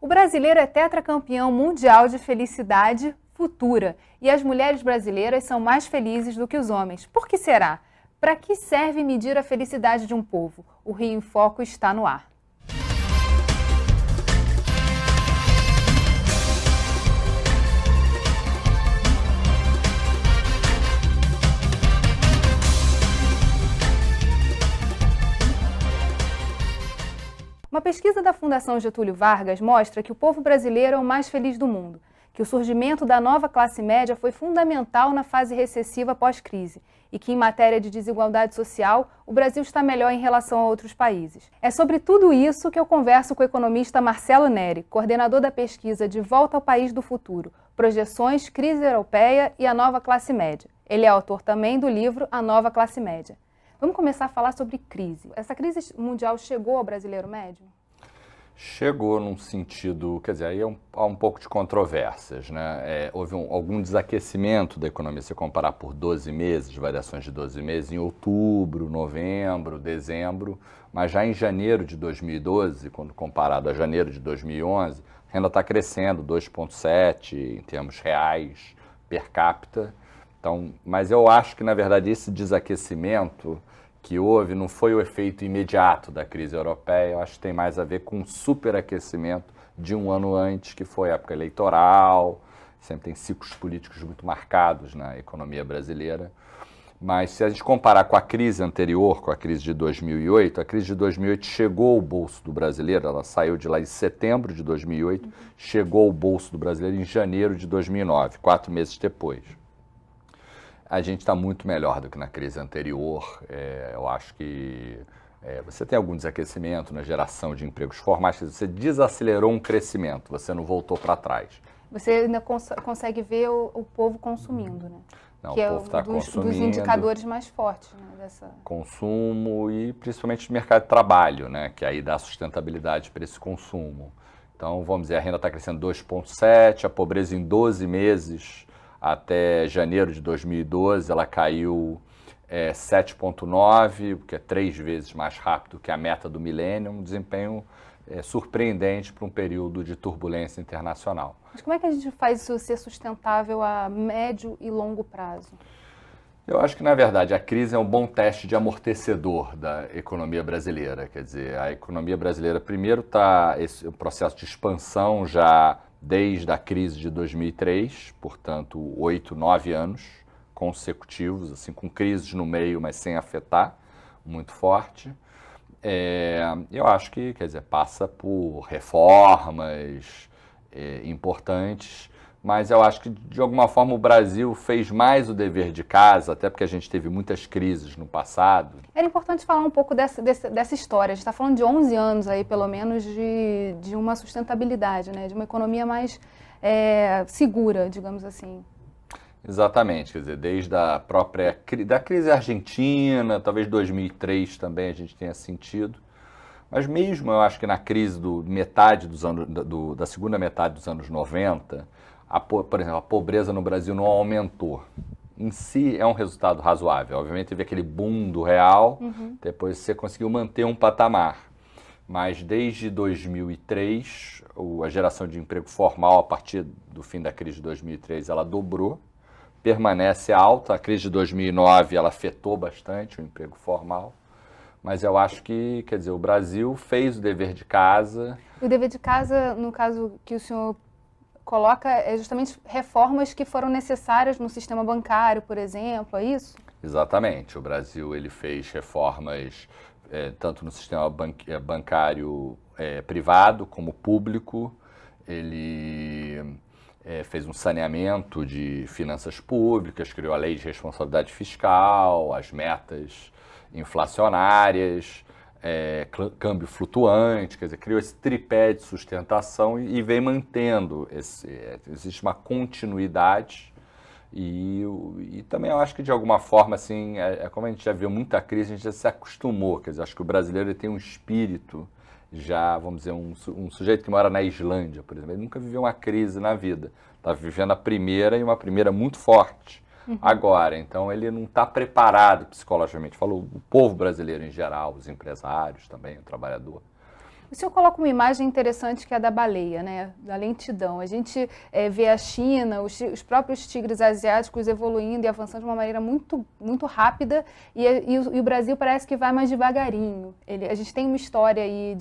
O brasileiro é tetracampeão mundial de felicidade futura e as mulheres brasileiras são mais felizes do que os homens. Por que será? Para que serve medir a felicidade de um povo? O Rio em Foco está no ar. Uma pesquisa da Fundação Getúlio Vargas mostra que o povo brasileiro é o mais feliz do mundo, que o surgimento da nova classe média foi fundamental na fase recessiva pós-crise e que, em matéria de desigualdade social, o Brasil está melhor em relação a outros países. É sobre tudo isso que eu converso com o economista Marcelo Neri, coordenador da pesquisa De Volta ao País do Futuro, Projeções, Crise Europeia e a Nova Classe Média. Ele é autor também do livro A Nova Classe Média. Vamos começar a falar sobre crise. Essa crise mundial chegou ao brasileiro médio? Chegou num sentido, quer dizer, aí há um pouco de controvérsias, né? Houve algum desaquecimento da economia, se comparar por 12 meses, variações de 12 meses, em outubro, novembro, dezembro, mas já em janeiro de 2012, quando comparado a janeiro de 2011, a renda está crescendo 2,7 em termos reais, per capita. Então, mas eu acho que, na verdade, esse desaquecimento que houve não foi o efeito imediato da crise europeia, eu acho que tem mais a ver com o superaquecimento de um ano antes, que foi a época eleitoral, sempre tem ciclos políticos muito marcados na economia brasileira. Mas se a gente comparar com a crise anterior, com a crise de 2008, a crise de 2008 chegou ao bolso do brasileiro, ela saiu de lá em setembro de 2008, chegou ao bolso do brasileiro em janeiro de 2009, 4 meses depois. A gente está muito melhor do que na crise anterior. Eu acho que você tem algum desaquecimento na geração de empregos formais, você desacelerou um crescimento, você não voltou para trás. Você ainda consegue ver o povo consumindo, né? Não, que o povo está consumindo. Dos indicadores mais fortes, né? Consumo e principalmente o mercado de trabalho, né? Que aí dá sustentabilidade para esse consumo. Então, vamos dizer, a renda está crescendo 2,7, a pobreza em 12 meses... Até janeiro de 2012, ela caiu 7,9, o que é 3 vezes mais rápido que a meta do milênio, um desempenho surpreendente para um período de turbulência internacional. Mas como é que a gente faz isso ser sustentável a médio e longo prazo? Eu acho que, na verdade, a crise é um bom teste de amortecedor da economia brasileira. Quer dizer, a economia brasileira, primeiro, está esse processo de expansão já desde a crise de 2003, portanto, 8, 9 anos consecutivos, assim, com crises no meio, mas sem afetar, muito forte. Eu acho que, quer dizer, passa por reformas importantes, mas eu acho que, de alguma forma, o Brasil fez mais o dever de casa, até porque a gente teve muitas crises no passado. Era importante falar um pouco dessa história. A gente está falando de 11 anos, aí, pelo menos, de uma sustentabilidade, né? De uma economia mais segura, digamos assim. Exatamente, quer dizer, desde a própria da crise argentina, talvez 2003 também a gente tenha sentido. Mas mesmo, eu acho que na crise da segunda metade dos anos 90, por exemplo, a pobreza no Brasil não aumentou. Em si é um resultado razoável. Obviamente teve aquele boom do real, depois você conseguiu manter um patamar. Mas desde 2003, a geração de emprego formal, a partir do fim da crise de 2003, ela dobrou, permanece alta. A crise de 2009 ela afetou bastante o emprego formal. Mas eu acho que, quer dizer, o Brasil fez o dever de casa. O dever de casa, no caso que o senhor coloca, é justamente reformas que foram necessárias no sistema bancário, por exemplo, é isso? Exatamente. O Brasil ele fez reformas tanto no sistema bancário privado como público. Ele fez um saneamento de finanças públicas, criou a lei de responsabilidade fiscal, as metas inflacionárias, câmbio flutuante, quer dizer, criou esse tripé de sustentação e vem mantendo existe uma continuidade e também eu acho que de alguma forma, assim, como a gente já viu muita crise, a gente já se acostumou, quer dizer, acho que o brasileiro ele tem um espírito já, vamos dizer, um sujeito que mora na Islândia, por exemplo, ele nunca viveu uma crise na vida, está vivendo a primeira e uma primeira muito forte. Agora, então ele não está preparado psicologicamente, falou o povo brasileiro em geral, os empresários também, o trabalhador, O senhor coloca uma imagem interessante que é a da baleia, né? Da lentidão. A gente vê a China, os próprios tigres asiáticos evoluindo e avançando de uma maneira muito, muito rápida e o Brasil parece que vai mais devagarinho. A gente tem uma história aí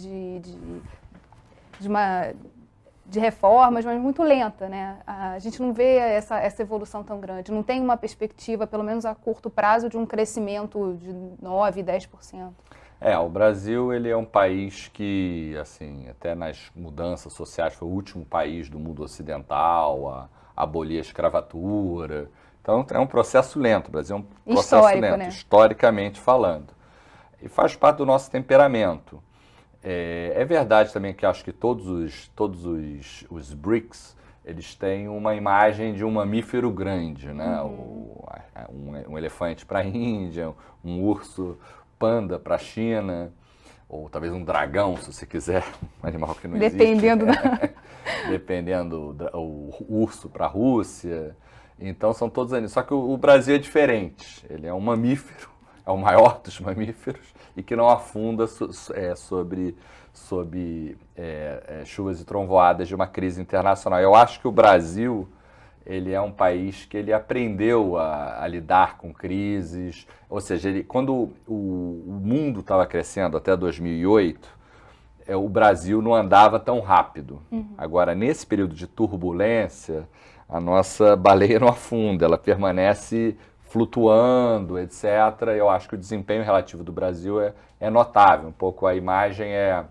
de reformas, mas muito lenta, né? A gente não vê essa evolução tão grande, não tem uma perspectiva, pelo menos a curto prazo, de um crescimento de 9%, 10%. O Brasil ele é um país que, assim, até nas mudanças sociais, foi o último país do mundo ocidental a abolir a escravatura. Então é um processo lento, o Brasil é um processo lento, né? Historicamente falando. E faz parte do nosso temperamento. É verdade também que acho que todos os BRICS, eles têm uma imagem de um mamífero grande, né? Um elefante para a Índia, um urso panda para a China, ou talvez um dragão, se você quiser, um animal que não existe. Dependendo, o urso para a Rússia. Então são todos animais. Só que o Brasil é diferente, ele é um mamífero, é o maior dos mamíferos e que não afunda sob chuvas e trovoadas de uma crise internacional. Eu acho que o Brasil ele é um país que ele aprendeu a lidar com crises, ou seja, quando o mundo estava crescendo até 2008, o Brasil não andava tão rápido. Agora, nesse período de turbulência, a nossa baleia não afunda, ela permanece flutuando, etc. Eu acho que o desempenho relativo do Brasil é notável. Um pouco a imagem é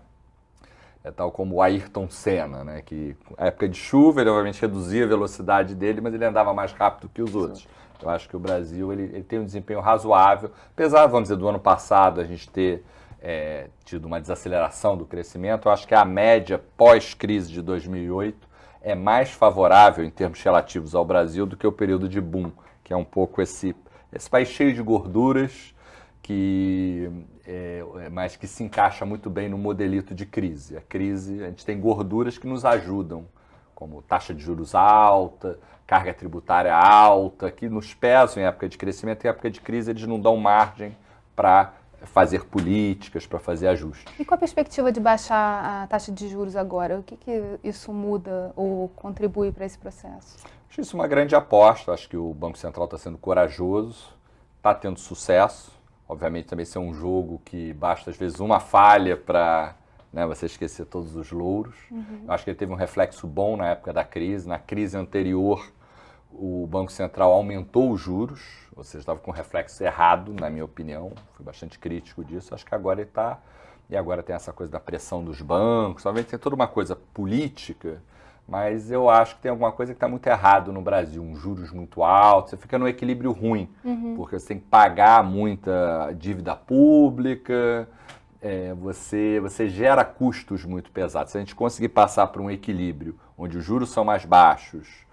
tal como o Ayrton Senna, né? Que na época de chuva ele obviamente reduzia a velocidade dele, mas ele andava mais rápido que os outros. Eu acho que o Brasil ele tem um desempenho razoável, apesar, vamos dizer, do ano passado a gente ter tido uma desaceleração do crescimento. Eu acho que a média pós-crise de 2008 é mais favorável em termos relativos ao Brasil do que o período de boom, que é um pouco esse país cheio de gorduras, mas que se encaixa muito bem no modelito de crise. A crise, a gente tem gorduras que nos ajudam, como taxa de juros alta, carga tributária alta, que nos pesam em época de crescimento. Em época de crise eles não dão margem para fazer políticas, para fazer ajustes. E com a perspectiva de baixar a taxa de juros agora, o que isso muda ou contribui para esse processo? Acho isso uma grande aposta. Acho que o Banco Central está sendo corajoso, está tendo sucesso. Obviamente também isso é um jogo que basta às vezes uma falha para você esquecer todos os louros. Eu acho que ele teve um reflexo bom na época da crise. Na crise anterior, o Banco Central aumentou os juros, ou seja, estava com um reflexo errado, na minha opinião. Fui bastante crítico disso. Acho que agora ele está... E agora tem essa coisa da pressão dos bancos. Obviamente tem toda uma coisa política, mas eu acho que tem alguma coisa que está muito errado no Brasil. Juros muito altos, você fica num equilíbrio ruim, porque você tem que pagar muita dívida pública, você gera custos muito pesados. Se a gente conseguir passar por um equilíbrio onde os juros são mais baixos,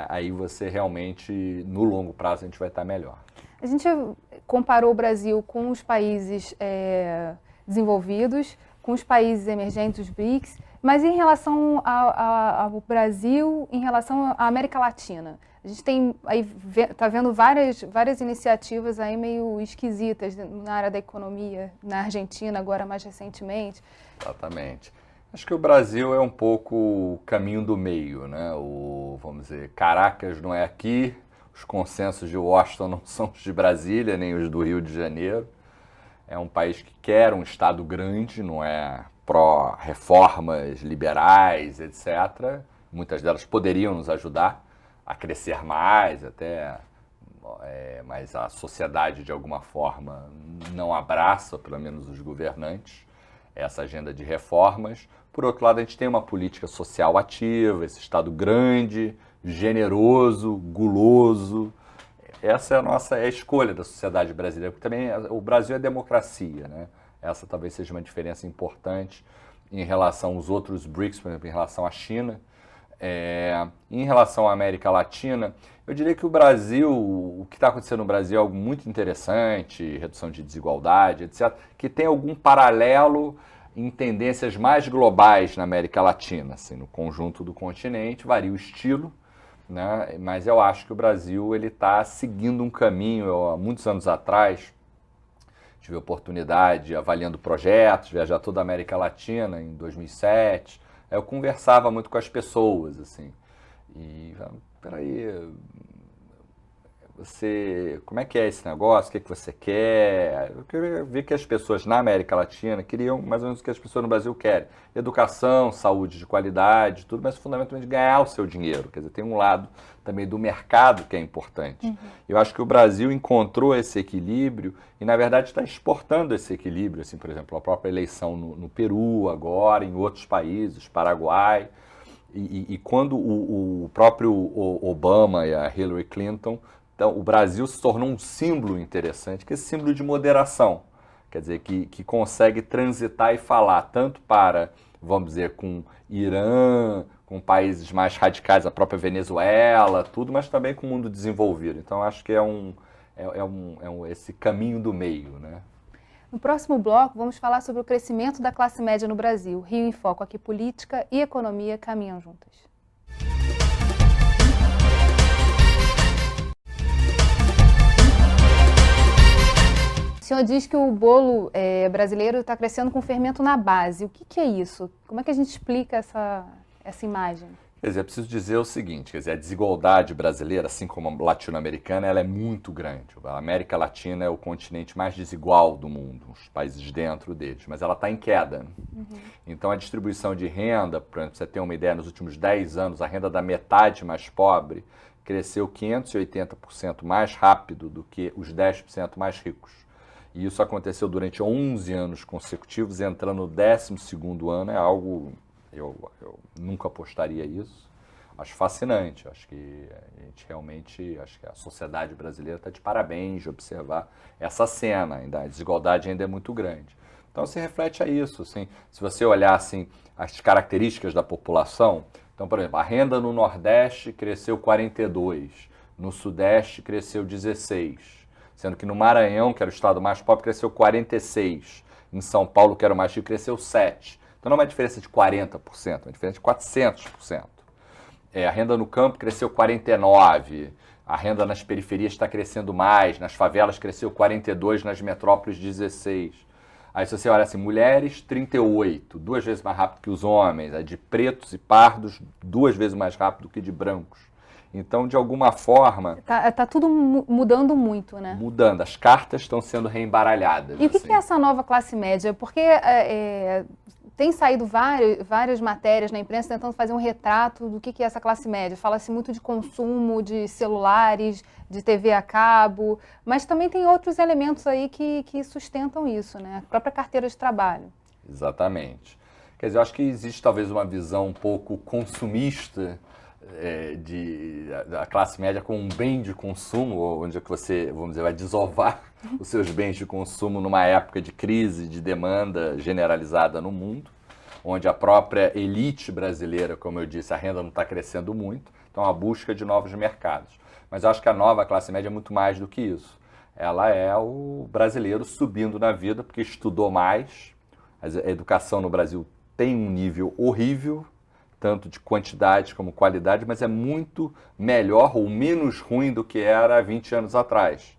aí você realmente, no longo prazo, a gente vai estar melhor. A gente comparou o Brasil com os países desenvolvidos, com os países emergentes, os BRICS, mas em relação ao Brasil, em relação à América Latina, a gente está vendo várias iniciativas aí meio esquisitas na área da economia, na Argentina agora mais recentemente. Exatamente. Acho que o Brasil é um pouco o caminho do meio, né? Vamos dizer, Caracas não é aqui, os consensos de Washington não são os de Brasília, nem os do Rio de Janeiro. É um país que quer um Estado grande, não é pró-reformas liberais, etc. Muitas delas poderiam nos ajudar a crescer mais, mas a sociedade, de alguma forma, não abraça, pelo menos os governantes, essa agenda de reformas. Por outro lado, a gente tem uma política social ativa, esse Estado grande, generoso, guloso. Essa é a escolha da sociedade brasileira, porque também o Brasil é democracia, né? Essa talvez seja uma diferença importante em relação aos outros BRICS, por exemplo, em relação à China. Em relação à América Latina, eu diria que o que está acontecendo no Brasil é algo muito interessante, redução de desigualdade, etc., que tem algum paralelo em tendências mais globais na América Latina, assim, no conjunto do continente, varia o estilo, né? Mas eu acho que o Brasil está seguindo um caminho. Há muitos anos atrás, tive a oportunidade, avaliando projetos, viajar toda a América Latina em 2007. Aí eu conversava muito com as pessoas, assim. E, peraí, como é que é esse negócio? O que você quer? Eu queria ver que as pessoas na América Latina queriam mais ou menos o que as pessoas no Brasil querem. Educação, saúde de qualidade, tudo, mas fundamentalmente ganhar o seu dinheiro. Quer dizer, tem um lado também do mercado que é importante. Uhum. Eu acho que o Brasil encontrou esse equilíbrio e, na verdade, está exportando esse equilíbrio. Assim, por exemplo, a própria eleição no Peru agora, em outros países, Paraguai. E quando o próprio Obama e a Hillary Clinton... Então, o Brasil se tornou um símbolo interessante, que é esse símbolo de moderação. Quer dizer, que consegue transitar e falar tanto para, vamos dizer, com Irã, com países mais radicais, a própria Venezuela, tudo, mas também com o mundo desenvolvido. Então, acho que esse caminho do meio, né? No próximo bloco, vamos falar sobre o crescimento da classe média no Brasil. Rio em Foco, aqui política e economia caminham juntas. O senhor diz que o bolo brasileiro está crescendo com fermento na base. O que é isso? Como é que a gente explica essa imagem? Quer dizer, é preciso dizer o seguinte, quer dizer, a desigualdade brasileira, assim como a latino-americana, ela é muito grande. A América Latina é o continente mais desigual do mundo, os países dentro deles, mas ela está em queda. Uhum. Então a distribuição de renda, para você ter uma ideia, nos últimos 10 anos, a renda da metade mais pobre cresceu 580% mais rápido do que os 10% mais ricos. E isso aconteceu durante 11 anos consecutivos, entrando no 12º ano, é algo... Eu nunca apostaria isso. Acho fascinante. Acho que a gente realmente, acho que a sociedade brasileira está de parabéns de observar essa cena. A desigualdade ainda é muito grande. Então se reflete a isso. Assim, se você olhar assim, as características da população, então, por exemplo, a renda no Nordeste cresceu 42%, no Sudeste cresceu 16%, sendo que no Maranhão, que era o estado mais pobre, cresceu 46%, em São Paulo, que era o mais rico, cresceu 7%. Então não é uma diferença de 40%, é uma diferença de 400%. A renda no campo cresceu 49%, a renda nas periferias está crescendo mais, nas favelas cresceu 42%, nas metrópoles 16%. Aí se você olha assim, mulheres 38%, 2 vezes mais rápido que os homens, de pretos e pardos 2 vezes mais rápido que de brancos. Então, de alguma forma... Tá tudo mudando muito, né? Mudando, as cartas estão sendo reembaralhadas. E o que é essa nova classe média? Porque tem saído várias matérias na imprensa tentando fazer um retrato do que é essa classe média. Fala-se muito de consumo de celulares, de TV a cabo, mas também tem outros elementos aí que sustentam isso, né? A própria carteira de trabalho. Exatamente. Quer dizer, eu acho que existe talvez uma visão um pouco consumista da classe média como um bem de consumo, onde é que você, vamos dizer, vai desovar os seus bens de consumo numa época de crise, de demanda generalizada no mundo, onde a própria elite brasileira, como eu disse, a renda não está crescendo muito, então a busca de novos mercados. Mas eu acho que a nova classe média é muito mais do que isso. Ela é o brasileiro subindo na vida porque estudou mais, a educação no Brasil tem um nível horrível, tanto de quantidade como qualidade, mas é muito melhor ou menos ruim do que era há 20 anos atrás.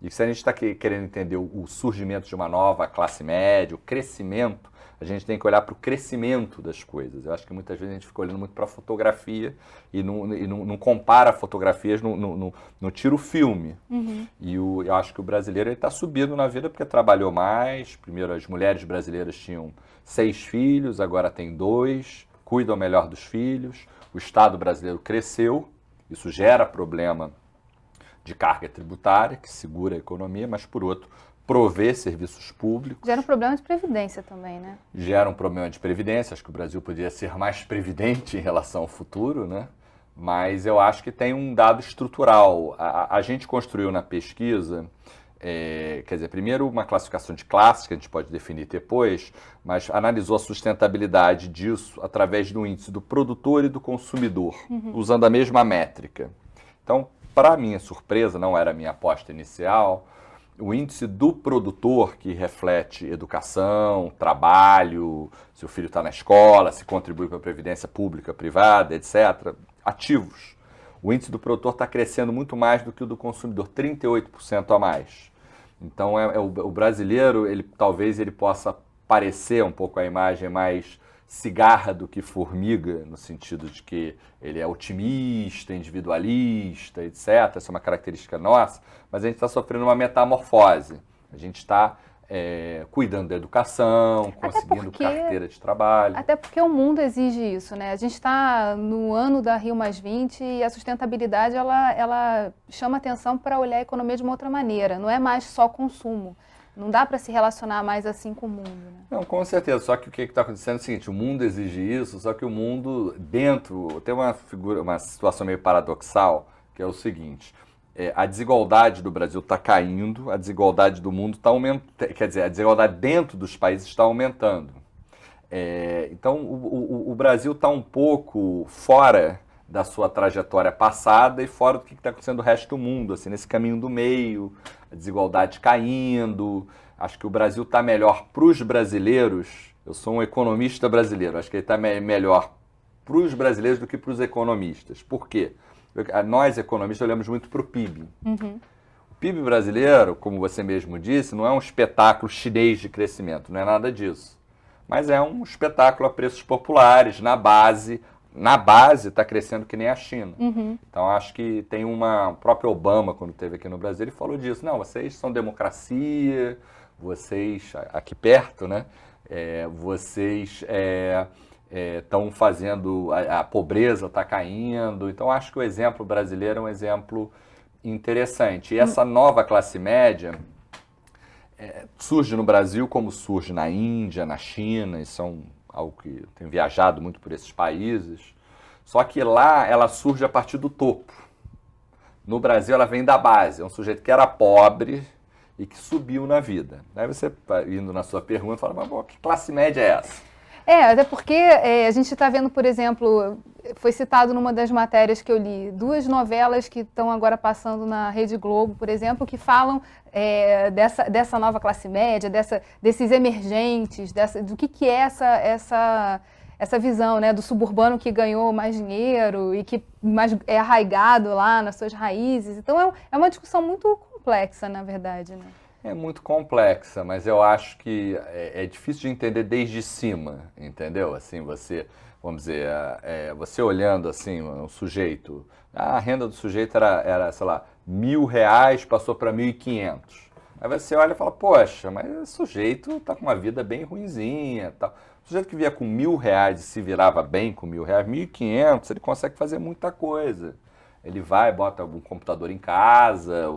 E se a gente está querendo entender o surgimento de uma nova classe média, o crescimento, a gente tem que olhar para o crescimento das coisas. Eu acho que muitas vezes a gente fica olhando muito para a fotografia e não compara fotografias, não tira o filme. Uhum. E eu acho que o brasileiro está subindo na vida porque trabalhou mais. Primeiro, as mulheres brasileiras tinham 6 filhos, agora tem 2. Cuidam melhor dos filhos, o Estado brasileiro cresceu, isso gera problema de carga tributária, que segura a economia, mas, por outro, provê serviços públicos. Gera um problema de previdência também, né? Gera um problema de previdência, acho que o Brasil poderia ser mais previdente em relação ao futuro, né? Mas eu acho que tem um dado estrutural. A gente construiu na pesquisa... quer dizer, primeiro uma classificação de classe, que a gente pode definir depois, mas analisou a sustentabilidade disso através do índice do produtor e do consumidor, usando a mesma métrica. Então, para minha surpresa, não era a minha aposta inicial, o índice do produtor, que reflete educação, trabalho, se o filho está na escola, se contribui para a previdência pública, privada, etc., ativos. O índice do produtor está crescendo muito mais do que o do consumidor, 38% a mais. Então, o brasileiro, talvez ele possa parecer um pouco a imagem mais cigarra do que formiga, no sentido de que ele é otimista, individualista, etc. Essa é uma característica nossa, mas a gente está sofrendo uma metamorfose. A gente está cuidando da educação, conseguindo carteira de trabalho. Até porque o mundo exige isso, né? A gente está no ano da Rio+20 e a sustentabilidade ela chama atenção para olhar a economia de uma outra maneira. Não é mais só consumo. Não dá para se relacionar mais assim com o mundo, né? Não, com certeza. Só que o que está acontecendo é o seguinte, o mundo exige isso, só que o mundo dentro tem uma situação meio paradoxal, que é o seguinte, a desigualdade do Brasil está caindo, a desigualdade do mundo está aumentando, quer dizer, a desigualdade dentro dos países está aumentando. Então, o Brasil está um pouco fora da sua trajetória passada e fora do que está acontecendo no resto do mundo, assim, nesse caminho do meio, a desigualdade caindo. Acho que o Brasil está melhor para os brasileiros. Eu sou um economista brasileiro, acho que ele está melhor para os brasileiros do que para os economistas. Por quê? Nós, economistas, olhamos muito para o PIB. Uhum. O PIB brasileiro, como você mesmo disse, não é um espetáculo chinês de crescimento, não é nada disso. Mas é um espetáculo a preços populares, na base está crescendo que nem a China. Uhum. Então, acho que tem o próprio Obama, quando esteve aqui no Brasil, ele falou disso. Não, vocês são democracia, vocês, aqui perto, né? Vocês estão fazendo, a pobreza está caindo. Então, acho que o exemplo brasileiro é um exemplo interessante. E essa nova classe média surge no Brasil como surge na Índia, na China, e são algo que eu tenho viajado muito por esses países, só que lá ela surge a partir do topo. No Brasil ela vem da base, é um sujeito que era pobre e que subiu na vida. Aí você, indo na sua pergunta, fala, mas que classe média é essa? Até porque a gente está vendo, por exemplo, foi citado numa das matérias que eu li, 2 novelas que estão agora passando na Rede Globo, por exemplo, que falam dessa nova classe média, desses emergentes, do que é essa visão, né, do suburbano que ganhou mais dinheiro e que mais é arraigado lá nas suas raízes. Então é uma discussão muito complexa, na verdade, né? É muito complexa, mas eu acho que é difícil de entender desde cima, entendeu? Assim, vamos dizer, você olhando assim, um sujeito, a renda do sujeito era sei lá, R$1.000, passou para 1.500. Aí você olha e fala, poxa, mas esse sujeito está com uma vida bem ruinzinha, tal. O sujeito que via com R$1.000 e se virava bem com R$1.000, 1.500, ele consegue fazer muita coisa. Ele vai, bota algum computador em casa,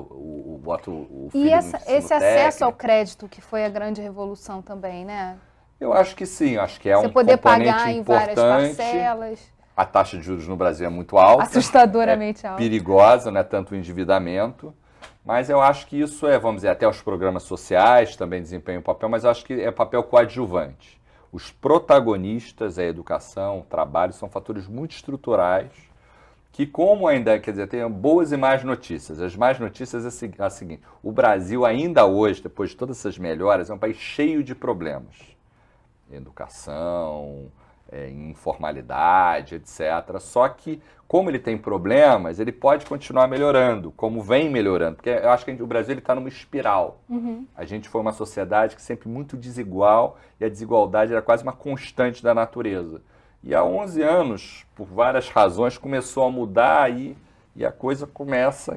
bota o filho no ensino esse acesso ao crédito que foi a grande revolução também, né? Eu acho que sim, acho que é você um poder componente pagar em importante. várias parcelas. A taxa de juros no Brasil é muito alta. Assustadoramente alta. Perigosa, não é tanto o endividamento. Mas eu acho que isso vamos dizer, até os programas sociais também desempenham um papel, mas eu acho que é papel coadjuvante. Os protagonistas, a educação, o trabalho, são fatores muito estruturais que, como ainda, quer dizer, tem boas e más notícias. As más notícias é a seguinte, o Brasil ainda hoje, depois de todas essas melhoras, é um país cheio de problemas. Educação, informalidade, etc. Só que, como ele tem problemas, ele pode continuar melhorando, como vem melhorando. Porque eu acho que o Brasil está numa espiral. Uhum. A gente foi uma sociedade que sempre muito desigual e a desigualdade era quase uma constante da natureza. E há 11 anos, por várias razões, começou a mudar e a coisa começa...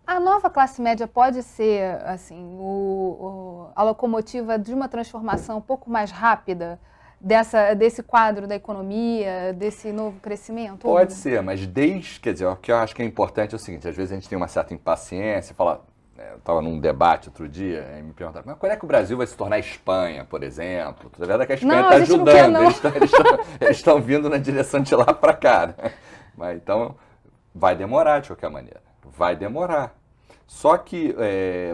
A nova classe média pode ser assim, a locomotiva de uma transformação um pouco mais rápida desse quadro da economia, desse novo crescimento? Pode ser, mas quer dizer, o que eu acho que é importante é o seguinte, às vezes a gente tem uma certa impaciência, eu estava num debate outro dia, e me perguntaram, mas quando é que o Brasil vai se tornar Espanha, por exemplo? A verdade é que a Espanha está ajudando, eles estão vindo na direção de lá para cá. Né? Mas, então, vai demorar de qualquer maneira, vai demorar. Só que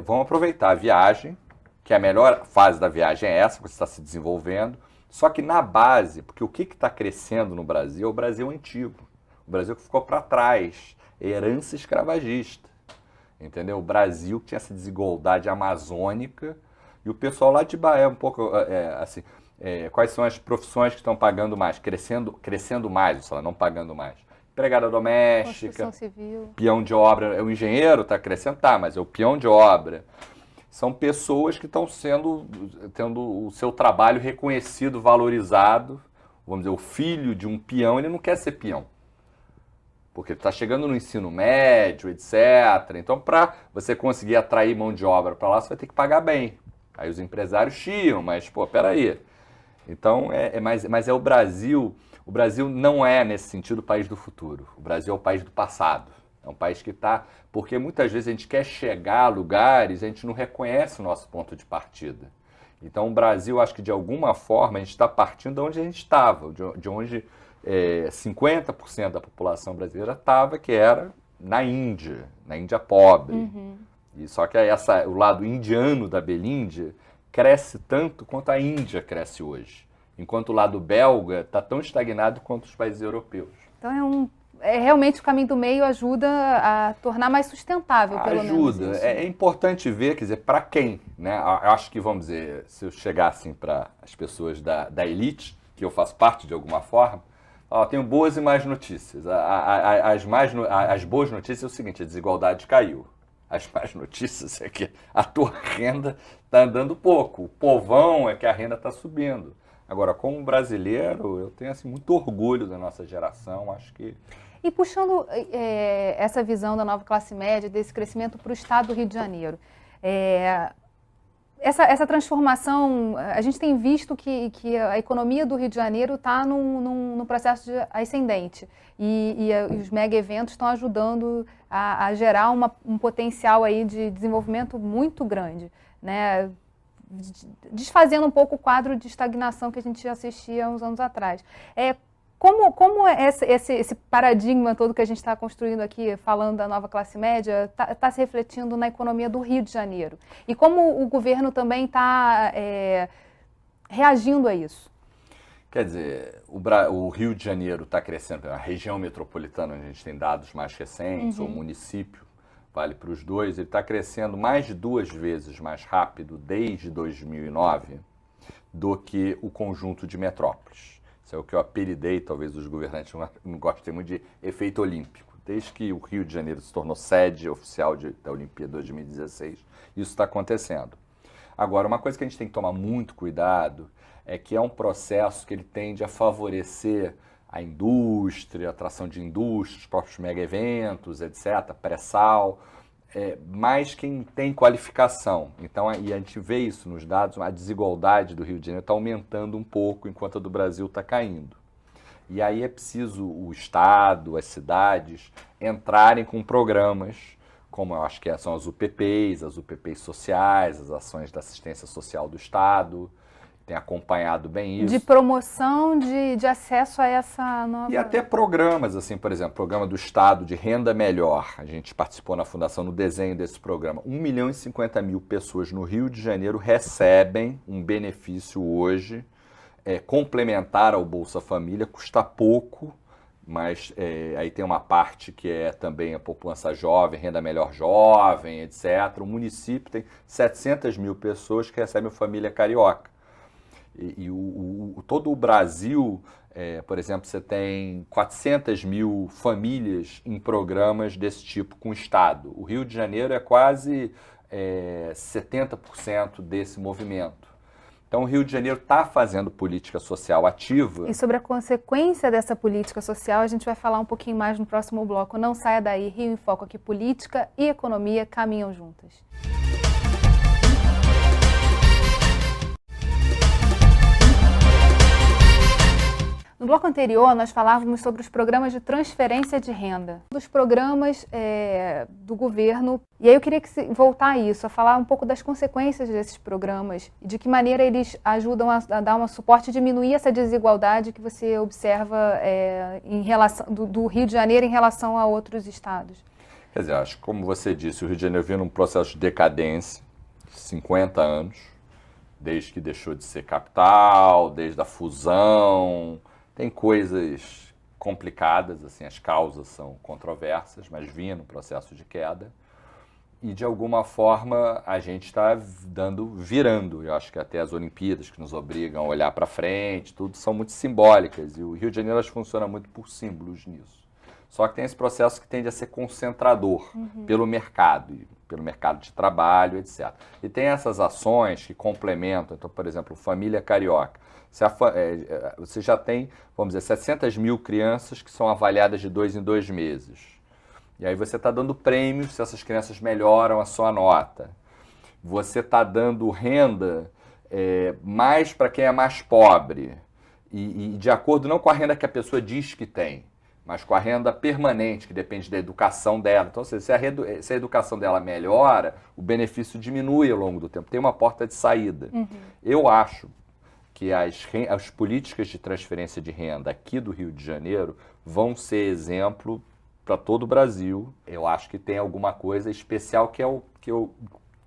vamos aproveitar a viagem, que a melhor fase da viagem é essa, que você está se desenvolvendo, só que na base, porque o que está crescendo no Brasil é o Brasil antigo, o Brasil que ficou para trás, herança escravagista. Entendeu? O Brasil que tinha essa desigualdade amazônica e o pessoal lá de Bahia um pouco assim, quais são as profissões que estão pagando mais, crescendo mais, sei lá, não pagando mais. Empregada doméstica, civil. Peão de obra, o engenheiro está crescendo, mas é o peão de obra. São pessoas que estão tendo o seu trabalho reconhecido, valorizado. Vamos dizer, o filho de um peão, ele não quer ser peão. Porque ele está chegando no ensino médio, etc. Então, para você conseguir atrair mão de obra para lá, você vai ter que pagar bem. Aí os empresários chiam, mas, pô, peraí. Então, mas é o Brasil. O Brasil não é, nesse sentido, o país do futuro. O Brasil é o país do passado. É um país que está... Porque muitas vezes a gente quer chegar a lugares, a gente não reconhece o nosso ponto de partida. Então, o Brasil, acho que de alguma forma, a gente está partindo de onde a gente estava, de onde 50% da população brasileira estava, que era na Índia pobre. Uhum. E só que o lado indiano da Belíndia cresce tanto quanto a Índia cresce hoje, enquanto o lado belga está tão estagnado quanto os países europeus. Então realmente o caminho do meio ajuda a tornar mais sustentável, pelo menos. Ajuda. É importante ver, quer dizer, para quem, né? Eu acho que, vamos dizer, se eu chegar assim para as pessoas da elite, que eu faço parte de alguma forma, tenho boas e más notícias. As boas notícias é o seguinte: a desigualdade caiu. As más notícias é que a tua renda está andando pouco. O povão é que a renda está subindo. Agora, como brasileiro, eu tenho assim, muito orgulho da nossa geração, acho que... E puxando essa visão da nova classe média, desse crescimento para o estado do Rio de Janeiro, essa transformação, a gente tem visto que a economia do Rio de Janeiro está num processo de ascendente e os mega eventos estão ajudando a gerar um potencial aí de desenvolvimento muito grande, né? Desfazendo um pouco o quadro de estagnação que a gente assistia uns anos atrás. Como esse paradigma todo que a gente está construindo aqui, falando da nova classe média, está se refletindo na economia do Rio de Janeiro? E como o governo também está reagindo a isso? Quer dizer, o Rio de Janeiro está crescendo, a região metropolitana, onde a gente tem dados mais recentes, ou município, vale para os dois, ele está crescendo mais de 2 vezes mais rápido desde 2009 do que o conjunto de metrópoles. Isso é o que eu apelidei, talvez os governantes não gostem muito, de efeito olímpico. Desde que o Rio de Janeiro se tornou sede oficial da Olimpíada 2016, isso está acontecendo. Agora, uma coisa que a gente tem que tomar muito cuidado é que é um processo que ele tende a favorecer a indústria, a atração de indústria, os próprios mega-eventos, etc., pré-sal, mais quem tem qualificação. Então, e a gente vê isso nos dados, a desigualdade do Rio de Janeiro está aumentando um pouco, enquanto a do Brasil está caindo. E aí é preciso o Estado, as cidades, entrarem com programas, como eu acho que são as UPPs sociais, as ações da assistência social do Estado, tem acompanhado bem isso. De promoção de acesso a essa nova... E até programas, assim, por exemplo, programa do Estado de Renda Melhor. A gente participou na Fundação no desenho desse programa. 1.050.000 pessoas no Rio de Janeiro recebem um benefício hoje, complementar ao Bolsa Família, custa pouco, mas aí tem uma parte que é também a população jovem, Renda Melhor Jovem, etc. O município tem 700.000 pessoas que recebem o Família Carioca. E todo o Brasil, por exemplo, você tem 400.000 famílias em programas desse tipo com o Estado. O Rio de Janeiro é quase 70% desse movimento. Então, o Rio de Janeiro está fazendo política social ativa. E sobre a consequência dessa política social, a gente vai falar um pouquinho mais no próximo bloco. Não saia daí, Rio em Foco, aqui política e economia caminham juntas. No bloco anterior, nós falávamos sobre os programas de transferência de renda, dos programas do governo. E aí eu queria voltar a isso, a falar um pouco das consequências desses programas e de que maneira eles ajudam a dar um suporte e diminuir essa desigualdade que você observa em relação do Rio de Janeiro em relação a outros estados. Quer dizer, acho que, como você disse, o Rio de Janeiro vive num processo de decadência, 50 anos, desde que deixou de ser capital, desde a fusão. Tem coisas complicadas, assim, as causas são controversas, mas vinha no processo de queda. E, de alguma forma, a gente está virando. Eu acho que até as Olimpíadas, que nos obrigam a olhar para frente, tudo são muito simbólicas. E o Rio de Janeiro funciona muito por símbolos nisso. Só que tem esse processo que tende a ser concentrador pelo mercado de trabalho, etc. E tem essas ações que complementam, então, por exemplo, Família Carioca. Você já tem, vamos dizer, 700 mil crianças que são avaliadas de 2 em 2 meses. E aí você está dando prêmios se essas crianças melhoram a sua nota. Você está dando renda mais para quem é mais pobre. E de acordo não com a renda que a pessoa diz que tem, mas com a renda permanente, que depende da educação dela. Então, se a educação dela melhora, o benefício diminui ao longo do tempo. Tem uma porta de saída. Eu acho que as políticas de transferência de renda aqui do Rio de Janeiro vão ser exemplo para todo o Brasil. Eu acho que tem alguma coisa especial que é o que eu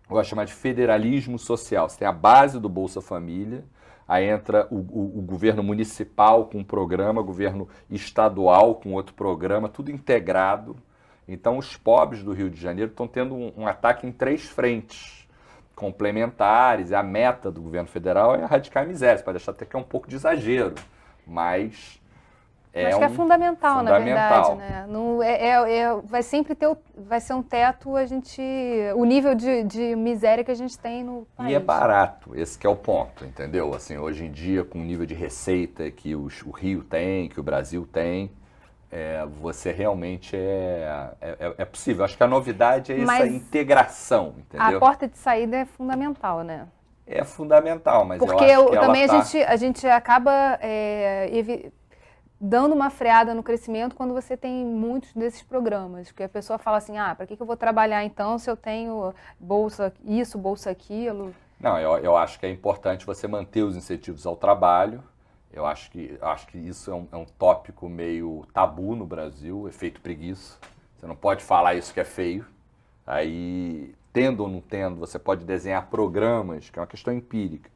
gosto de chamar de federalismo social. Você tem a base do Bolsa Família, aí entra o governo municipal com um programa, governo estadual com outro programa, tudo integrado. Então, os pobres do Rio de Janeiro estão tendo um ataque em 3 frentes complementares. E a meta do governo federal é erradicar a miséria. Você pode achar até que é um pouco de exagero, mas Acho que é fundamental, na verdade, né? Vai sempre vai ser um teto o nível de miséria que a gente tem no país. E é barato, esse que é o ponto, entendeu? Assim, hoje em dia, com o nível de receita que o Rio tem, que o Brasil tem, você realmente é possível. Acho que a novidade é essa integração, entendeu? A porta de saída é fundamental, né? É fundamental, mas porque eu acho que também a gente acaba dando uma freada no crescimento quando você tem muitos desses programas. Porque a pessoa fala assim, para que eu vou trabalhar então se eu tenho bolsa isso, bolsa aquilo? Não, eu acho que é importante você manter os incentivos ao trabalho. Eu acho que isso é um tópico meio tabu no Brasil, efeito preguiça. Você não pode falar isso que é feio. Aí, tendo ou não tendo, você pode desenhar programas, que é uma questão empírica,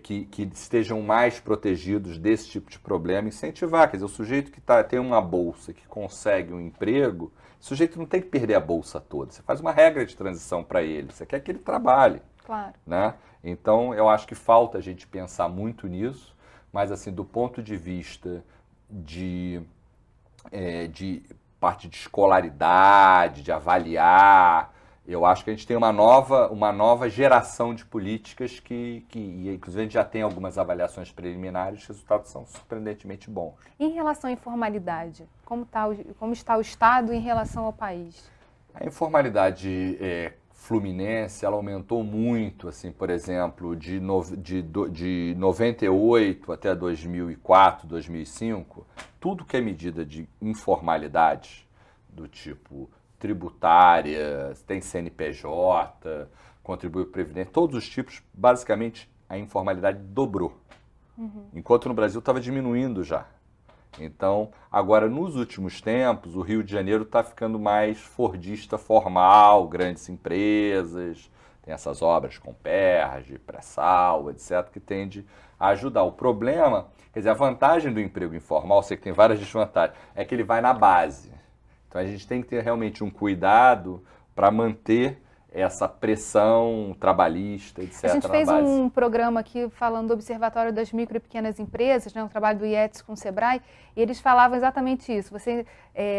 que estejam mais protegidos desse tipo de problema, incentivar. Quer dizer, o sujeito que tem uma bolsa, que consegue um emprego, o sujeito não tem que perder a bolsa toda. Você faz uma regra de transição para ele, você quer que ele trabalhe. Claro. Né? Então, eu acho que falta a gente pensar muito nisso, mas assim, do ponto de vista de parte de escolaridade, de avaliar, eu acho que a gente tem uma nova geração de políticas que inclusive, a gente já tem algumas avaliações preliminares, os resultados são surpreendentemente bons. Em relação à informalidade, como está o Estado em relação ao país? A informalidade fluminense, ela aumentou muito, assim, por exemplo, de 98 até 2004, 2005, tudo que é medida de informalidade, do tipo tributária, tem CNPJ, contribuiu previdente, todos os tipos, basicamente a informalidade dobrou. Enquanto no Brasil estava diminuindo já. Então, agora nos últimos tempos, o Rio de Janeiro está ficando mais fordista formal, grandes empresas, tem essas obras com PERJ, pré-sal, etc., que tende a ajudar. O problema, quer dizer, a vantagem do emprego informal, sei que tem várias desvantagens, é que ele vai na base. Então a gente tem que ter realmente um cuidado para manter essa pressão trabalhista, etc. A gente fez um programa aqui falando do Observatório das Micro e Pequenas Empresas, né, um trabalho do IETS com o Sebrae, e eles falavam exatamente isso.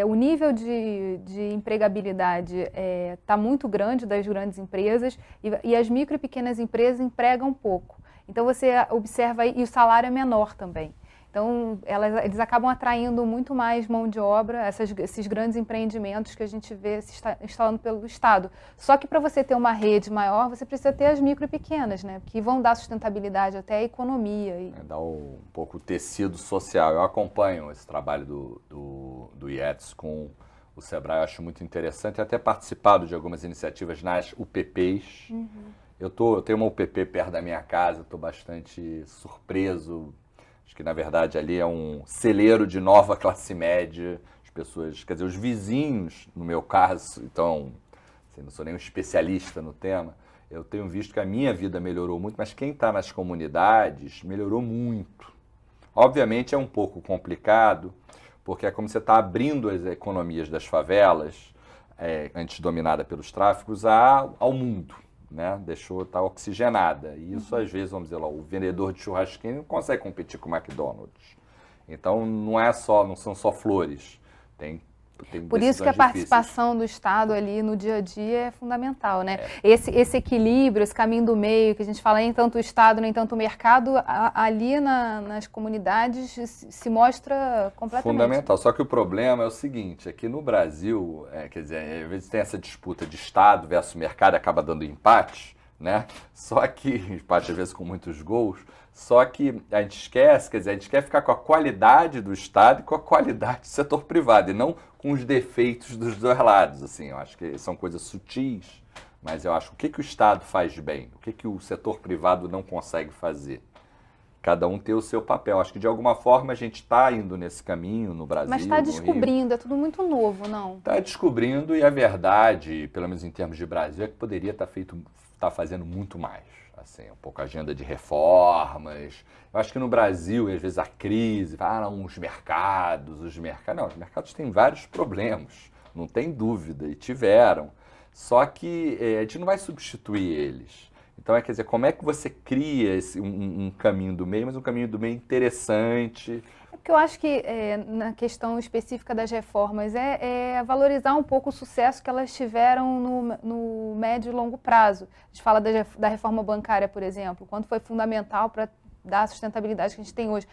O nível de empregabilidade está muito grande das grandes empresas e as micro e pequenas empresas empregam pouco. Então você observa aí, e o salário é menor também. Então, eles acabam atraindo muito mais mão de obra, esses grandes empreendimentos que a gente vê se instalando pelo Estado. Só que para você ter uma rede maior, você precisa ter as micro e pequenas, né? Que vão dar sustentabilidade até à economia. Dá um pouco o tecido social. Eu acompanho esse trabalho do IETS com o Sebrae, eu acho muito interessante. Tenho até participado de algumas iniciativas nas UPPs. Eu tenho uma UPP perto da minha casa, estou bastante surpreso. Acho que, na verdade, ali é um celeiro de nova classe média. As pessoas, quer dizer, os vizinhos, no meu caso, então, assim, não sou nenhum especialista no tema, eu tenho visto que a minha vida melhorou muito, mas quem está nas comunidades melhorou muito. Obviamente é um pouco complicado, porque é como você está abrindo as economias das favelas, antes dominada pelos tráficos, ao mundo. Né? Está oxigenada. E isso, às vezes, vamos dizer lá, o vendedor de churrasquinho não consegue competir com o McDonald's. Então, não são só flores. Tem tem Por isso que a decisões difíceis. participação do Estado ali no dia a dia é fundamental, né? Esse equilíbrio, esse caminho do meio, que a gente fala nem tanto o Estado, nem tanto o mercado, ali nas comunidades se mostra completamente. Fundamental. Só que o problema é o seguinte, aqui no Brasil, quer dizer, às vezes tem essa disputa de Estado versus mercado, acaba dando empate, né? Só que, empate às vezes com muitos gols, só que a gente esquece, quer dizer, a gente quer ficar com a qualidade do Estado e com a qualidade do setor privado, e não com os defeitos dos dois lados, assim. Eu acho que são coisas sutis, mas eu acho o que o Estado faz bem, o que o setor privado não consegue fazer. Cada um tem o seu papel. Acho que de alguma forma a gente está indo nesse caminho no Brasil. Mas está descobrindo, é tudo muito novo, não? Está descobrindo, e a verdade, pelo menos em termos de Brasil, é que poderia estar fazendo muito mais. Assim, um pouco a agenda de reformas. Eu acho que no Brasil, às vezes a crise, os mercados. Não, os mercados têm vários problemas, não tem dúvida, e tiveram. Só que a gente não vai substituir eles. Então, quer dizer, como é que você cria um caminho do meio, mas um caminho do meio interessante? Porque eu acho que na questão específica das reformas é valorizar um pouco o sucesso que elas tiveram no médio e longo prazo. A gente fala da reforma bancária, por exemplo, quanto foi fundamental para dar a sustentabilidade que a gente tem hoje.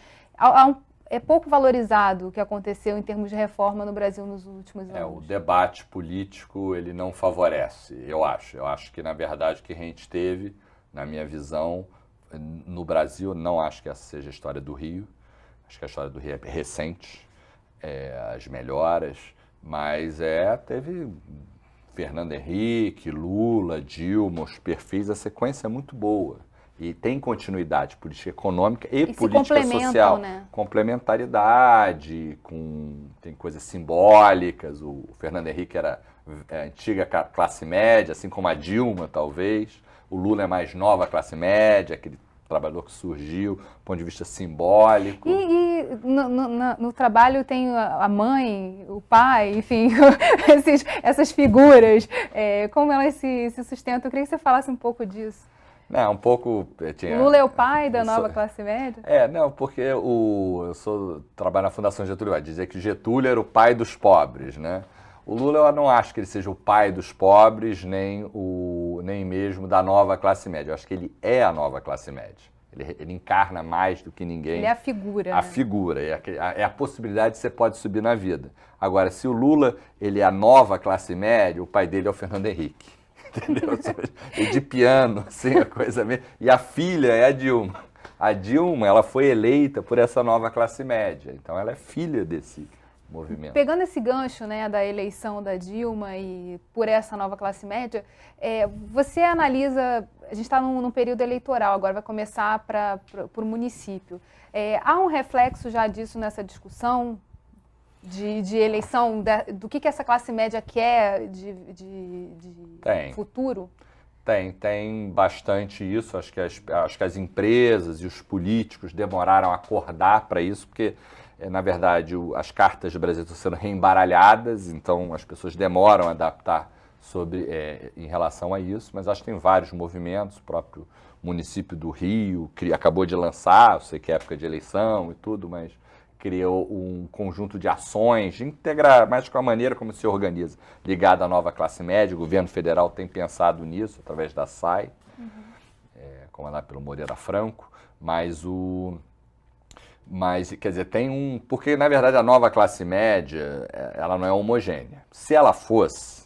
É pouco valorizado o que aconteceu em termos de reforma no Brasil nos últimos anos. O debate político, ele não favorece, eu acho. Eu acho que, na verdade, o que a gente teve, na minha visão, no Brasil, não acho que essa seja a história do Rio. Acho que a história do Rio é recente, as melhoras, mas teve Fernando Henrique, Lula, Dilma, os perfis, a sequência é muito boa. E tem continuidade política econômica e política social. Né? Complementaridade, tem coisas simbólicas. O Fernando Henrique era a antiga classe média, assim como a Dilma, talvez. O Lula é mais nova classe média, aquele trabalhador que surgiu, do ponto de vista simbólico. E no trabalho tem a mãe, o pai, enfim, essas figuras, como elas se sustentam. Eu queria que você falasse um pouco disso. Um pouco... Lula é o pai da nova classe média? Porque eu trabalho na Fundação Getúlio Vargas, dizer que Getúlio era o pai dos pobres, né? O Lula, eu não acho que ele seja o pai dos pobres, nem mesmo da nova classe média. Eu acho que ele é a nova classe média. Ele encarna mais do que ninguém. Ele é a figura. A figura, é a possibilidade que você pode subir na vida. Agora, se o Lula ele é a nova classe média, o pai dele é o Fernando Henrique. Entendeu? Edipiano, assim, a coisa mesmo. E a filha é a Dilma. A Dilma, ela foi eleita por essa nova classe média. Então, ela é filha desse movimento. Pegando esse gancho, né, da eleição da Dilma e por essa nova classe média, você analisa, a gente está num período eleitoral, agora vai começar para o município. Há um reflexo já disso nessa discussão de eleição, do que essa classe média quer de futuro? Tem bastante isso. Acho que as empresas e os políticos demoraram a acordar para isso, porque, na verdade, as cartas do Brasil estão sendo reembaralhadas, então as pessoas demoram a adaptar em relação a isso, mas acho que tem vários movimentos. O próprio município do Rio acabou de lançar, eu sei que é época de eleição e tudo, mas criou um conjunto de ações, de integrar mais com a maneira como se organiza, ligada à nova classe média. O governo federal tem pensado nisso, através da SAI, comandado pelo Moreira Franco, mas, quer dizer, porque, na verdade, a nova classe média, ela não é homogênea. Se ela fosse,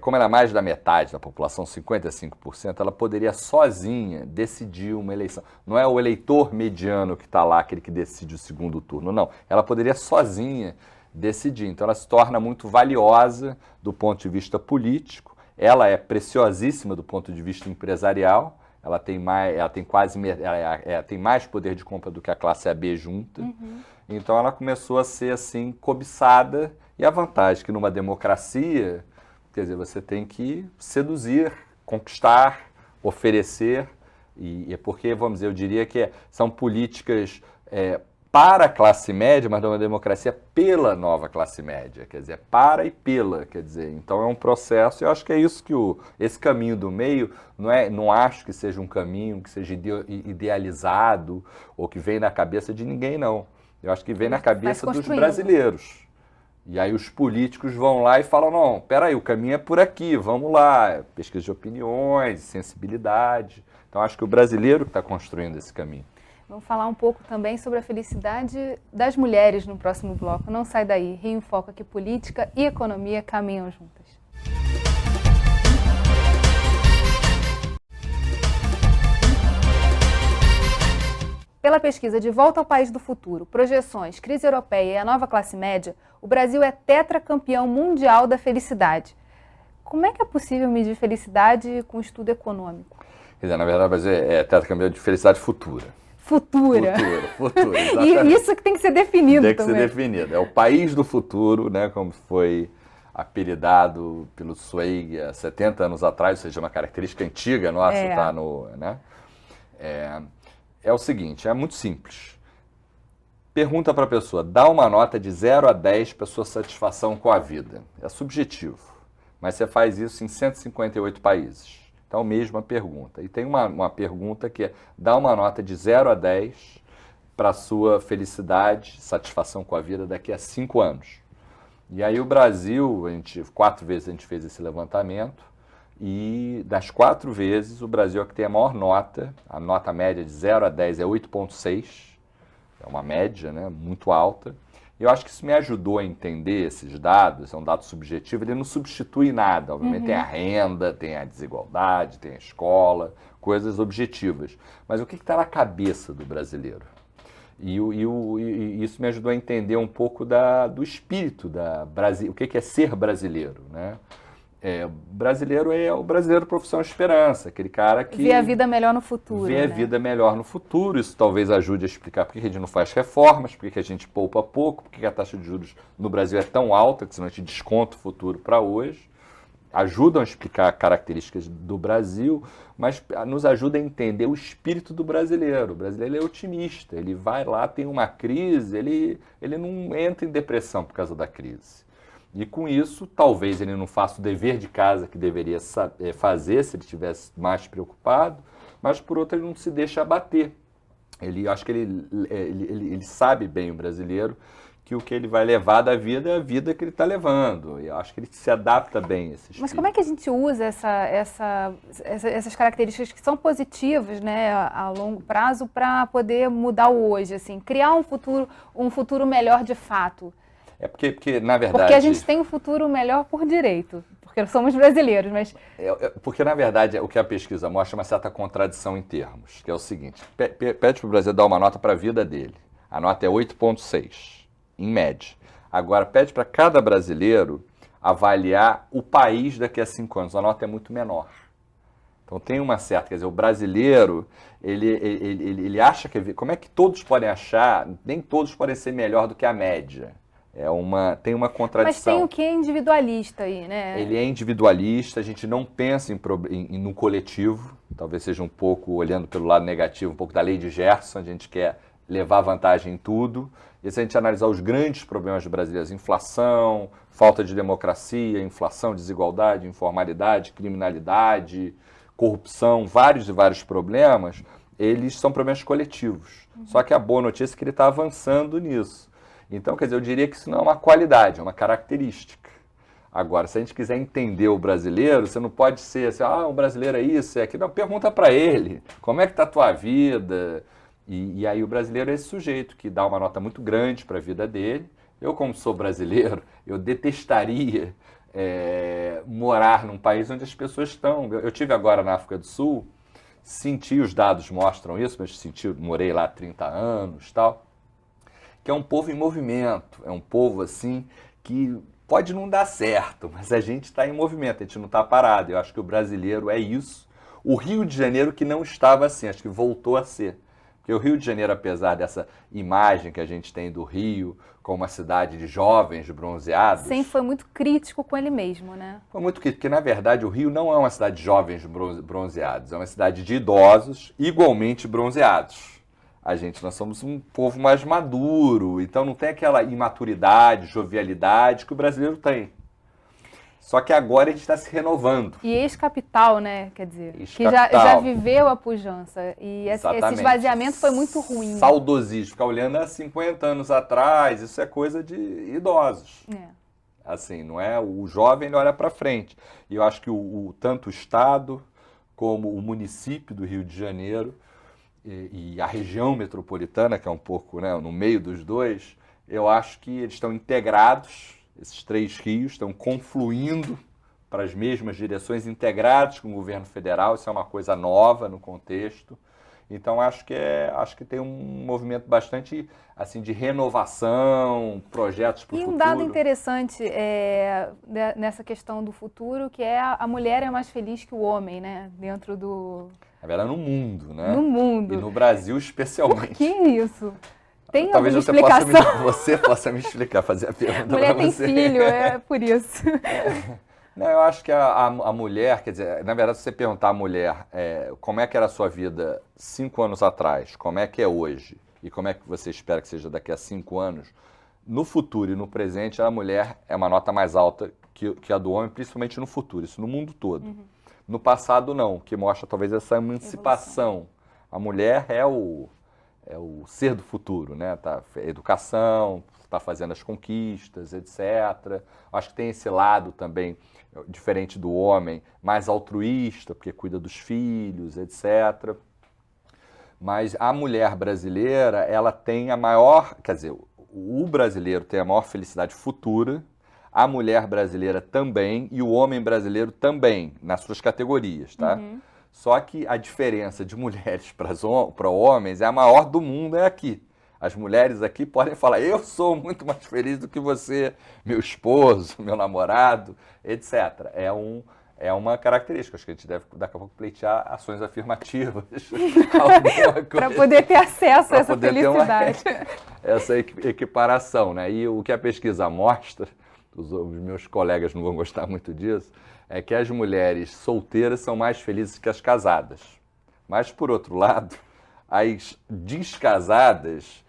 como ela é mais da metade da população, 55%, ela poderia sozinha decidir uma eleição. Não é o eleitor mediano que está lá, aquele que decide o segundo turno, não. Ela poderia sozinha decidir. Então ela se torna muito valiosa do ponto de vista político, ela é preciosíssima do ponto de vista empresarial, ela tem mais poder de compra do que a classe AB junta. Então ela começou a ser assim cobiçada, e a vantagem é que numa democracia, quer dizer, você tem que seduzir, conquistar, oferecer, e é porque, vamos dizer, eu diria que são políticas para a classe média, mas numa democracia pela nova classe média, quer dizer, para e pela, quer dizer, então é um processo, e eu acho que é isso que esse caminho do meio, não acho que seja um caminho que seja idealizado, ou que vem na cabeça de ninguém, não. Eu acho que vem na cabeça dos brasileiros. E aí os políticos vão lá e falam, não, peraí, o caminho é por aqui, vamos lá. Pesquisa de opiniões, sensibilidade. Então acho que o brasileiro que está construindo esse caminho. Vamos falar um pouco também sobre a felicidade das mulheres no próximo bloco. Não sai daí. Rio em Foco aqui, política e economia caminham juntas. Pela pesquisa De Volta ao País do Futuro, Projeções, Crise Europeia e a Nova Classe Média, o Brasil é tetracampeão mundial da felicidade. Como é que é possível medir felicidade com estudo econômico? Quer dizer, na verdade, o Brasil é tetracampeão de felicidade futura. Futura. Futura, E isso que tem que ser definido também. Tem que ser definido. É o país do futuro, né, como foi apelidado pelo Zweig há 70 anos atrás, ou seja, uma característica antiga nossa, tá no... Né? É o seguinte, é muito simples. Pergunta para a pessoa, dá uma nota de 0 a 10 para sua satisfação com a vida. É subjetivo, mas você faz isso em 158 países. Então, mesma pergunta. E tem uma pergunta que é, dá uma nota de 0 a 10 para a sua felicidade, satisfação com a vida daqui a 5 anos. E aí o Brasil, 4 vezes a gente fez esse levantamento, e das 4 vezes o Brasil é que tem a maior nota, a nota média de 0 a 10 é 8,6, é uma média, né, muito alta. E eu acho que isso me ajudou a entender esses dados, é um dado subjetivo, ele não substitui nada, obviamente tem a renda, tem a desigualdade, tem a escola, coisas objetivas. Mas o que está na cabeça do brasileiro? E isso me ajudou a entender um pouco do espírito da Brasil, o que é ser brasileiro, né? O brasileiro é o brasileiro profissão esperança, aquele cara que... Vê a vida melhor no futuro. Vê a vida melhor no futuro, isso talvez ajude a explicar por que a gente não faz reformas, por que a gente poupa pouco, por que a taxa de juros no Brasil é tão alta, que senão a gente desconta o futuro para hoje. Ajudam a explicar características do Brasil, mas nos ajuda a entender o espírito do brasileiro. O brasileiro é otimista, ele vai lá, tem uma crise, ele não entra em depressão por causa da crise. E com isso, talvez ele não faça o dever de casa que deveria fazer se ele estivesse mais preocupado, mas por outro ele não se deixa abater. Acho que ele sabe bem, o brasileiro, que o que ele vai levar da vida é a vida que ele está levando. E eu acho que ele se adapta bem a esse espírito. Mas como é que a gente usa essas características que são positivas, né, a longo prazo para poder mudar o hoje, assim, criar um futuro melhor de fato? É porque, na verdade... Porque a gente tem um futuro melhor por direito, porque somos brasileiros, mas... Porque, na verdade, o que a pesquisa mostra é uma certa contradição em termos, que é o seguinte, pede para o Brasil dar uma nota para a vida dele. A nota é 8,6, em média. Agora, pede para cada brasileiro avaliar o país daqui a 5 anos. A nota é muito menor. Então, tem uma certa... Quer dizer, o brasileiro, ele acha que... Como é que todos podem achar? Nem todos podem ser melhor do que a média. Tem uma contradição. Mas tem o que é individualista aí, né? Ele é individualista, a gente não pensa no coletivo, talvez seja um pouco, olhando pelo lado negativo, um pouco da lei de Gerson, a gente quer levar vantagem em tudo. E se a gente analisar os grandes problemas do Brasil, as inflação, falta de democracia, inflação, desigualdade, informalidade, criminalidade, corrupção, vários e vários problemas, eles são problemas coletivos. Só que a boa notícia é que ele está avançando nisso. Então, quer dizer, eu diria que isso não é uma qualidade, é uma característica. Agora, se a gente quiser entender o brasileiro, você não pode ser assim, o brasileiro é isso, é aquilo. Não, pergunta para ele, como é que está a tua vida? E aí o brasileiro é esse sujeito que dá uma nota muito grande para a vida dele. Eu, como sou brasileiro, eu detestaria morar num país onde as pessoas estão... Eu tive agora na África do Sul, senti, os dados mostram isso, mas morei lá há 30 anos e tal, que é um povo em movimento, é um povo assim que pode não dar certo, mas a gente está em movimento, a gente não está parado. Eu acho que o brasileiro é isso. O Rio de Janeiro que não estava assim, acho que voltou a ser. Porque o Rio de Janeiro, apesar dessa imagem que a gente tem do Rio como uma cidade de jovens bronzeados... Sempre foi muito crítico com ele mesmo, né? Foi muito crítico, porque na verdade o Rio não é uma cidade de jovens bronzeados, é uma cidade de idosos igualmente bronzeados. Nós somos um povo mais maduro, então não tem aquela imaturidade, jovialidade que o brasileiro tem. Só que agora a gente está se renovando. E ex-capital, né? Quer dizer, que Ex-capital. já viveu a pujança. E esse esvaziamento foi muito ruim. Saudosismo. Ficar olhando há 50 anos atrás, isso é coisa de idosos. Assim, não é? O jovem, ele olha para frente. E eu acho que tanto o Estado como o município do Rio de Janeiro e a região metropolitana, que é um pouco, né, no meio dos dois, eu acho que eles estão integrados. Esses 3 rios estão confluindo para as mesmas direções, integrados com o governo federal. Isso é uma coisa nova no contexto. Então, acho que tem um movimento bastante assim, de renovação, projetos para o futuro. E um dado interessante nessa questão do futuro, que é a mulher é mais feliz que o homem, né? Dentro do... Na verdade, no mundo, né? No mundo. E no Brasil, especialmente. Por que isso? Tem Talvez alguma explicação? Você possa me explicar, fazer a pergunta para você. Mulher tem filho, é por isso. Não, eu acho que a mulher, quer dizer, na verdade, se você perguntar à mulher como é que era a sua vida 5 anos atrás, como é que é hoje, e como é que você espera que seja daqui a 5 anos, no futuro e no presente, a mulher é uma nota mais alta que a do homem, principalmente no futuro, isso no mundo todo. Uhum. No passado, não, que mostra talvez essa emancipação. A mulher é o ser do futuro, né? Tá, educação, está fazendo as conquistas, etc. Acho que tem esse lado também, diferente do homem, mais altruísta, porque cuida dos filhos, etc. Mas a mulher brasileira, ela tem a maior, quer dizer, o brasileiro tem a maior felicidade futura, a mulher brasileira também e o homem brasileiro também, nas suas categorias, tá? Uhum. Só que a diferença de mulheres para homens é a maior do mundo, é aqui. As mulheres aqui podem falar, eu sou muito mais feliz do que você, meu esposo, meu namorado, etc. É uma característica. Acho que a gente deve, daqui a pouco, pleitear ações afirmativas. Para poder ter acesso a essa felicidade. Essa equiparação, né? E o que a pesquisa mostra, os meus colegas não vão gostar muito disso, é que as mulheres solteiras são mais felizes que as casadas. Mas, por outro lado, as descasadas,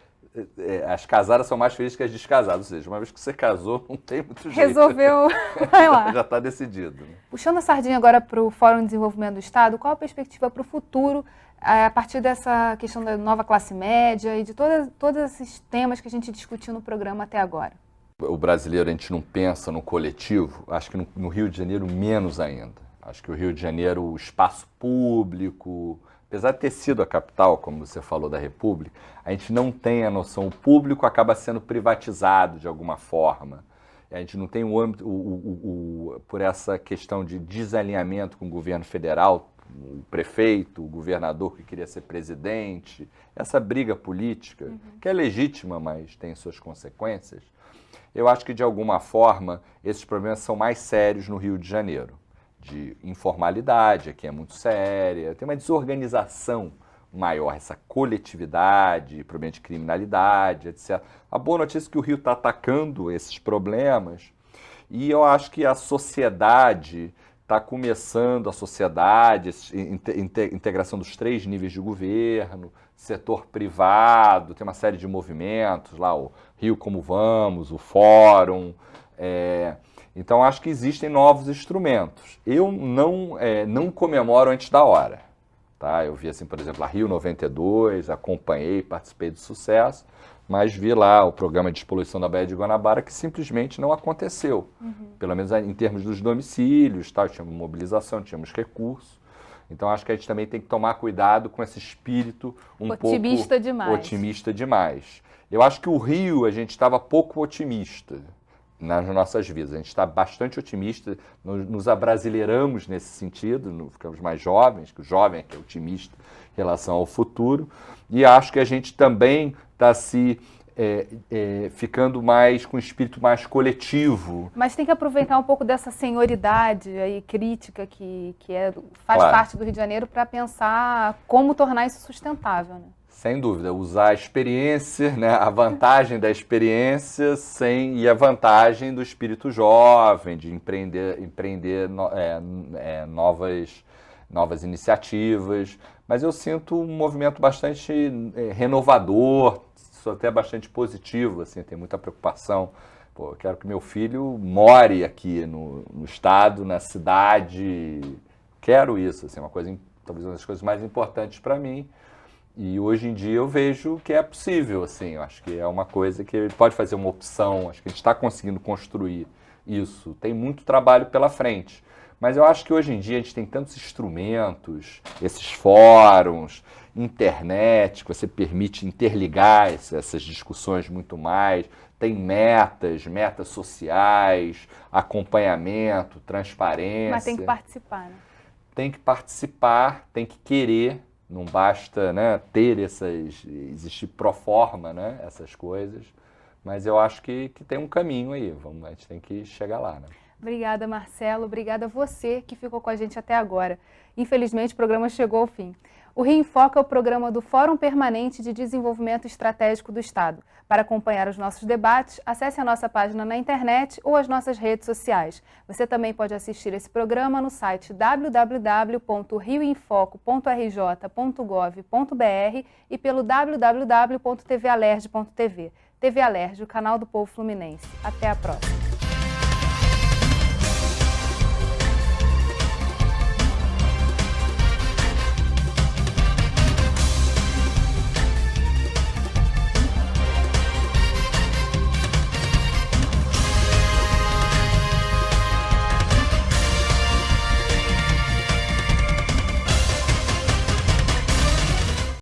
as casadas são mais felizes que as descasadas. Ou seja, uma vez que você casou, não tem muito jeito. Resolveu, vai lá. Já está decidido. Né? Puxando a sardinha agora para o Fórum de Desenvolvimento do Estado, qual a perspectiva para o futuro, a partir dessa questão da nova classe média e de todos esses temas que a gente discutiu no programa até agora? O brasileiro, a gente não pensa no coletivo, acho que no Rio de Janeiro menos ainda. Acho que o Rio de Janeiro, o espaço público, apesar de ter sido a capital, como você falou, da República, a gente não tem a noção, o público acaba sendo privatizado de alguma forma. A gente não tem o âmbito, por essa questão de desalinhamento com o governo federal, o prefeito, o governador que queria ser presidente, essa briga política, que é legítima, mas tem suas consequências. Eu acho que, de alguma forma, esses problemas são mais sérios no Rio de Janeiro. De informalidade, aqui é muito séria, tem uma desorganização maior, essa coletividade, problema de criminalidade, etc. A boa notícia é que o Rio está atacando esses problemas e eu acho que a sociedade está começando, integração dos 3 níveis de governo, setor privado, tem uma série de movimentos lá, o Rio Como Vamos, o Fórum, então acho que existem novos instrumentos. Eu não comemoro antes da hora, tá? Eu vi assim, por exemplo, a Rio 92, acompanhei, participei do sucesso, mas vi lá o programa de despoluição da Baía de Guanabara que simplesmente não aconteceu, pelo menos em termos dos domicílios, tá? Tínhamos mobilização, tínhamos recursos. Então, acho que a gente também tem que tomar cuidado com esse espírito otimista demais. Otimista demais. Eu acho que o Rio, a gente estava pouco otimista nas nossas vidas. A gente está bastante otimista, nos abrasileiramos nesse sentido, ficamos mais jovens, que o jovem é que é otimista em relação ao futuro. E acho que a gente também está se... ficando mais com um espírito mais coletivo. Mas tem que aproveitar um pouco dessa senioridade aí, crítica que faz parte do Rio de Janeiro para pensar como tornar isso sustentável. Né? Sem dúvida, usar a experiência, né, a vantagem da experiência e a vantagem do espírito jovem, de empreender novas iniciativas. Mas eu sinto um movimento bastante renovador, sou até bastante positivo, assim, tem muita preocupação Pô, eu quero que meu filho more aqui no estado, na cidade. Quero isso, assim, talvez uma das coisas mais importantes para mim. E hoje em dia eu vejo que é possível, assim, eu acho que é uma coisa que ele pode fazer uma opção, acho que a gente está conseguindo construir isso. Tem muito trabalho pela frente, mas eu acho que hoje em dia a gente tem tantos instrumentos, esses fóruns, internet, que você permite interligar essas discussões muito mais, tem metas sociais, acompanhamento, transparência. Mas tem que participar, né? Tem que participar, tem que querer. Não basta, né, existir pro forma, né, essas coisas, mas eu acho que tem um caminho aí, a gente tem que chegar lá, né? Obrigada, Marcelo, obrigada a você que ficou com a gente até agora. Infelizmente, o programa chegou ao fim. O Rio em Foco é o programa do Fórum Permanente de Desenvolvimento Estratégico do Estado. Para acompanhar os nossos debates, acesse a nossa página na internet ou as nossas redes sociais. Você também pode assistir esse programa no site www.rioinfoco.rj.gov.br e pelo www.tvalerj.tv. TV Alerj, o canal do povo fluminense. Até a próxima!